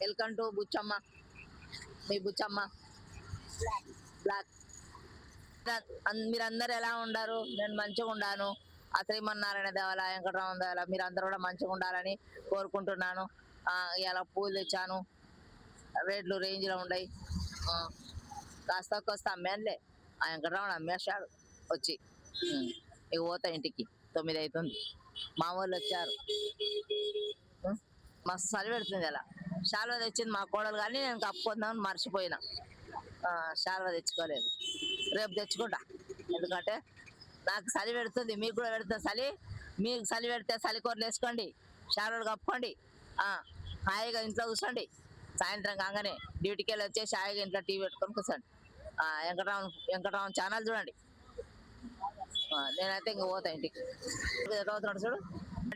Welcome to Buchamma. మీ Buchamma blog. మీరందరూ ఎలా ఉండారు? నేను మంచిగా ఉండాను. ఆ శ్రీమన్నారాయణ దేవాల వెంకటరామ దేవాల మీరందరూ కూడా మంచిగా ఉండాలని కోరుకుంటున్నాను. ఇలా పూలు తెచ్చాను, రేట్లు రేంజ్లో ఉన్నాయి. కాస్త కోస్త అమ్మేనులే, ఆ వెంకటరామన్ అమ్మేశాడు వచ్చి. ఇక పోతా ఇంటికి, 9 అవుతుంది. మా వాళ్ళు వచ్చారు. మస్తు చలి పెడుతుంది. అలా శాల్వా తెచ్చింది మా కోడలు, కానీ నేను కప్పుకుందామని మర్చిపోయినా. శాల్వా తెచ్చుకోలేదు, రేపు తెచ్చుకుంటా. ఎందుకంటే నాకు చలి పెడుతుంది, మీకు కూడా పెడుతుంది చలి. మీకు చలి పెడితే చలికూరలు వేసుకోండి, శాల్వాలు కప్పుకోండి, హాయిగా ఇంట్లో కూర్చోండి. సాయంత్రం కాగానే డ్యూటీకి వెళ్ళి వచ్చేసి హాయిగా ఇంట్లో టీవీ పెట్టుకొని కూర్చోండి. వెంకటరామన్ ఛానల్ చూడండి. నేనైతే ఇంక పోతా ఇంటికి. పోతున్నాడు చూడు,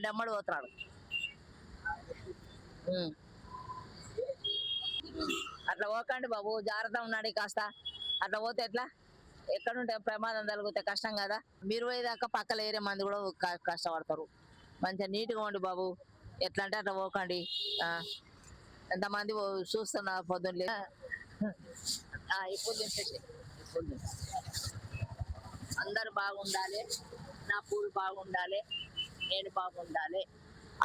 డమ్మడి పోతున్నాడు. అట్లా పోకండి బాబు, జాగ్రత్త ఉన్నాడు. కాస్త అట్లా పోతే ఎట్లా? ఎక్కడుంటే ప్రమాదం కలిగితే కష్టం కదా. మీరు పోయేదాకా పక్కల ఏరే మంది కూడా కష్టపడతారు. మంచిగా నీట్గా ఉండి బాబు. ఎట్లా అంటే అట్లా పోకండి. ఎంతమంది చూస్తున్నారు పొద్దున్నే. ఇప్పుడు అందరు బాగుండాలి, నా పూలు బాగుండాలి, నేను బాగుండాలి.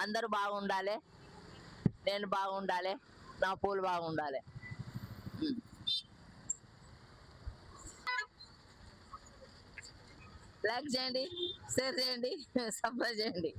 అందరూ బాగుండాలి, నేను బాగుండాలి, నా పూలు బాగుండాలి. లైక్ చేయండి, షేర్ చేయండి, సబ్స్క్రైబ్ చేయండి.